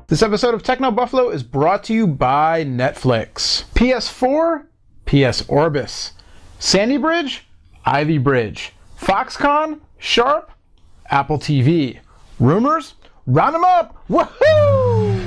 This episode of Techno Buffalo is brought to you by Netflix. PS4, PS Orbis. Sandy Bridge, Ivy Bridge. Foxconn, Sharp, Apple TV. Rumors? Round them up! Woohoo!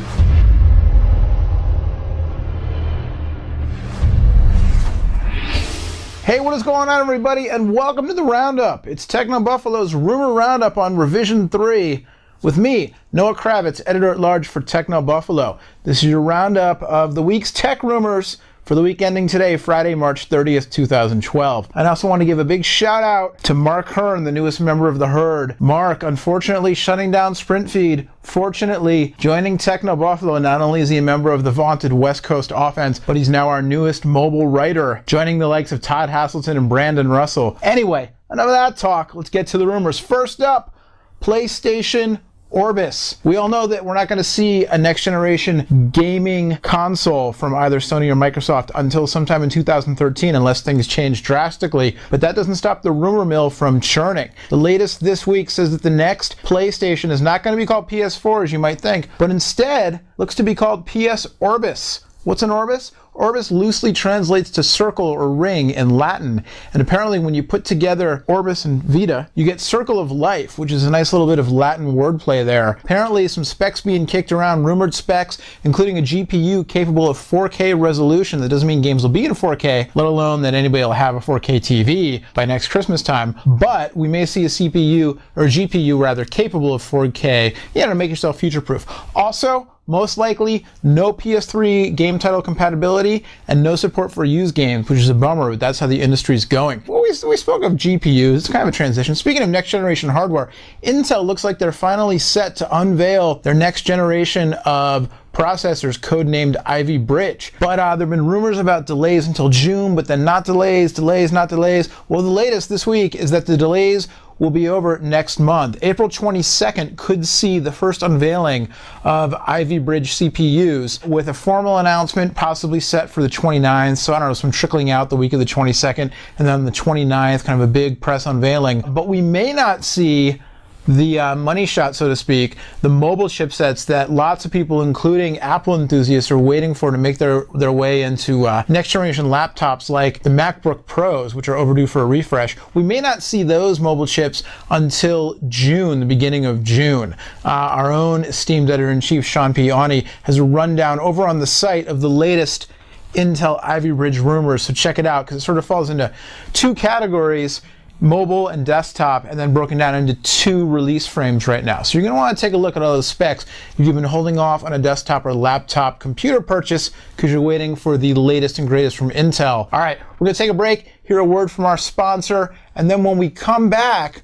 Hey, what is going on, everybody, and welcome to the Roundup. It's Techno Buffalo's Rumor Roundup on Revision 3 with me, Noah Kravitz, editor-at-large for Techno Buffalo. This is your roundup of the week's tech rumors for the week ending today, Friday, March 30th, 2012. I also want to give a big shout out to Mark Hearn, the newest member of the herd. Mark, unfortunately, shutting down Sprint Feed. Fortunately, joining Techno Buffalo, not only is he a member of the vaunted West Coast offense, but he's now our newest mobile writer, joining the likes of Todd Haselton and Brandon Russell. Anyway, enough of that talk. Let's get to the rumors. First up, PlayStation Orbis. We all know that we're not going to see a next-generation gaming console from either Sony or Microsoft until sometime in 2013, unless things change drastically. But that doesn't stop the rumor mill from churning. The latest this week says that the next PlayStation is not going to be called PS4, as you might think, but instead looks to be called PS Orbis. What's an Orbis? Orbis loosely translates to circle or ring in Latin, and apparently when you put together Orbis and Vita, you get Circle of Life, which is a nice little bit of Latin wordplay there. Apparently some specs being kicked around, rumored specs, including a GPU capable of 4K resolution. That doesn't mean games will be in 4K, let alone that anybody will have a 4K TV by next Christmas time, but we may see a CPU, or GPU rather, capable of 4K, to make yourself future-proof. Also, most likely, no PS3 game title compatibility and no support for used games, which is a bummer, but that's how the industry's going. Well, we spoke of GPUs. It's kind of a transition. Speaking of next-generation hardware, Intel looks like they're finally set to unveil their next generation of processors, codenamed Ivy Bridge. But there have been rumors about delays until June, but then not delays, not delays. Well, the latest this week is that the delays will be over next month. April 22nd could see the first unveiling of Ivy Bridge CPUs, with a formal announcement possibly set for the 29th. So I don't know, some trickling out the week of the 22nd, and then the 29th, kind of a big press unveiling. But we may not see the money shot, so to speak, the mobile chipsets that lots of people, including Apple enthusiasts, are waiting for to make their way into next generation laptops like the MacBook Pros, which are overdue for a refresh. We may not see those mobile chips until June, the beginning of June. Our own esteemed editor-in-chief, Sean Piani, has a rundown over on the site of the latest Intel Ivy Bridge rumors, so check it out, because it sort of falls into two categories: mobile and desktop, and then broken down into two release frames right now. So you're going to want to take a look at all those specs if you've been holding off on a desktop or laptop computer purchase because you're waiting for the latest and greatest from Intel. All right, we're going to take a break, hear a word from our sponsor, and then when we come back,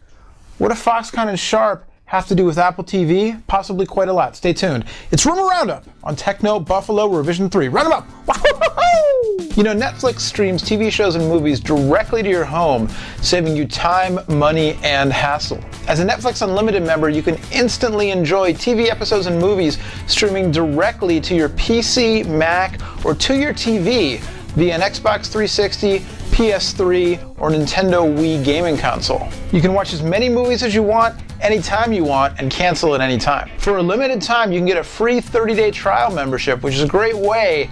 what do Foxconn and Sharp have to do with Apple TV? Possibly quite a lot. Stay tuned. It's Rumor Roundup on Techno Buffalo Revision 3. Round 'em up! You know, Netflix streams TV shows and movies directly to your home, saving you time, money, and hassle. As a Netflix Unlimited member, you can instantly enjoy TV episodes and movies streaming directly to your PC, Mac, or to your TV via an Xbox 360, PS3, or Nintendo Wii gaming console. You can watch as many movies as you want, anytime you want, and cancel at any time. For a limited time, you can get a free 30-day trial membership, which is a great way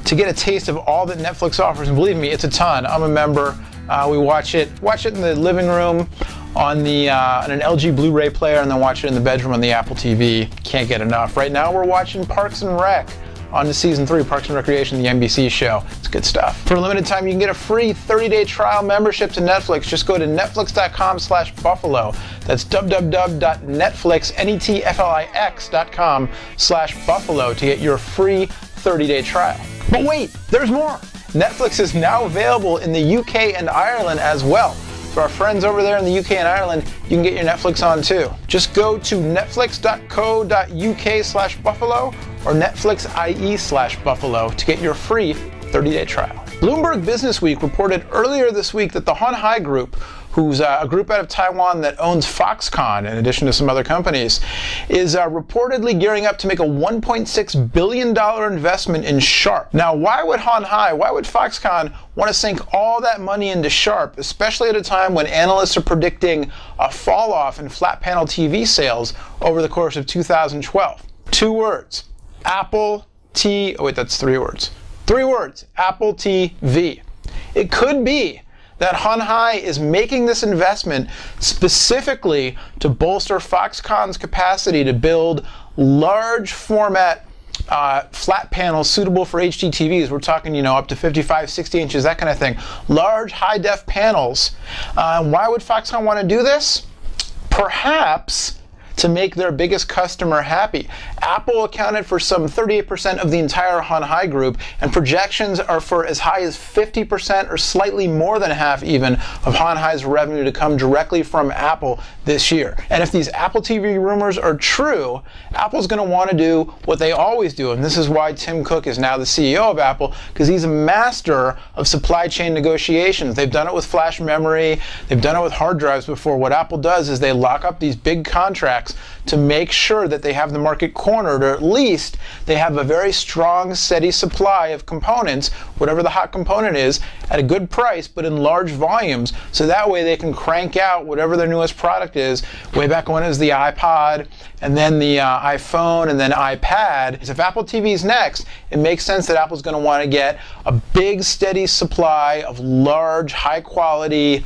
to get a taste of all that Netflix offers. And believe me, it's a ton. I'm a member. We watch it in the living room on an LG Blu-ray player, and then watch it in the bedroom on the Apple TV. Can't get enough. Right now, we're watching Parks and Rec on to season 3, Parks and Recreation, the NBC show. It's good stuff. For a limited time, you can get a free 30-day trial membership to Netflix. Just go to netflix.com/buffalo. That's www.netflix.com/buffalo to get your free 30-day trial. But wait, there's more. Netflix is now available in the UK and Ireland as well. For our friends over there in the UK and Ireland, you can get your Netflix on too. Just go to netflix.co.uk/buffalo or netflix.ie/buffalo to get your free 30-day trial. Bloomberg Businessweek reported earlier this week that the Hon Hai Group, who's a group out of Taiwan that owns Foxconn, in addition to some other companies, is reportedly gearing up to make a $1.6 billion investment in Sharp. Now, why would Hon Hai, why would Foxconn want to sink all that money into Sharp, especially at a time when analysts are predicting a fall off in flat panel TV sales over the course of 2012? 2 words. Apple T, oh wait, that's 3 words. 3 words, Apple TV. It could be that Hon Hai is making this investment specifically to bolster Foxconn's capacity to build large format flat panels suitable for HD TVs. We're talking, up to 55, 60 inches, that kind of thing. Large high def panels. Why would Foxconn want to do this? Perhaps to make their biggest customer happy. Apple accounted for some 38% of the entire Hon Hai group, and projections are for as high as 50% or slightly more than half even of Hon Hai's revenue to come directly from Apple this year. And if these Apple TV rumors are true, Apple's going to want to do what they always do, and this is why Tim Cook is now the CEO of Apple, because he's a master of supply chain negotiations. They've done it with flash memory, they've done it with hard drives before. What Apple does is they lock up these big contracts to make sure that they have the market cornered, or at least they have a very strong, steady supply of components, whatever the hot component is, at a good price, but in large volumes, so that way they can crank out whatever their newest product is. Way back when it was the iPod, and then the iPhone, and then iPad. If Apple TV's next, it makes sense that Apple's going to want to get a big, steady supply of large, high-quality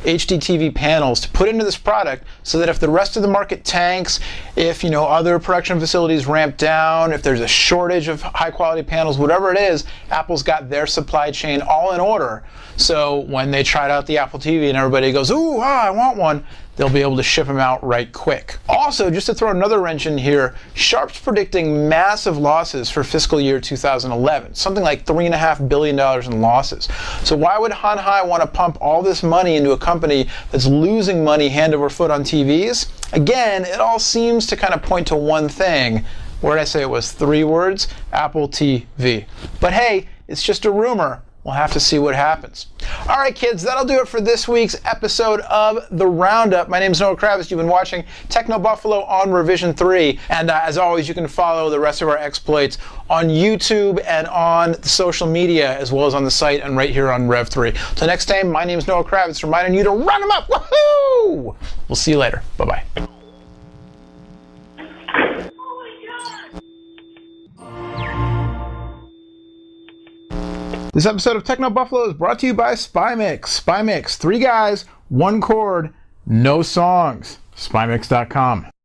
HD TV panels to put into this product, so that if the rest of the market tanks, if other production facilities ramp down, if there's a shortage of high quality panels, whatever it is, Apple's got their supply chain all in order. So when they tried out the Apple TV and everybody goes, ooh, I want one, they'll be able to ship them out right quick. Also, just to throw another wrench in here, Sharp's predicting massive losses for fiscal year 2011, something like $3.5 billion in losses. So why would Hon Hai want to pump all this money into a company that's losing money hand over foot on TVs? Again, it all seems to kind of point to one thing. Where did I say it was? 3 words? Apple TV. But hey, it's just a rumor. We'll have to see what happens. All right, kids, that'll do it for this week's episode of The Roundup. My name is Noah Kravitz. You've been watching Techno Buffalo on Revision 3. And as always, you can follow the rest of our exploits on YouTube and on social media, as well as on the site and right here on Rev 3. Till next time, my name is Noah Kravitz, reminding you to round them up. Woohoo! We'll see you later. Bye-bye. This episode of Techno Buffalo is brought to you by SpyMix. SpyMix, 3 guys, 1 chord, no songs. SpyMix.com.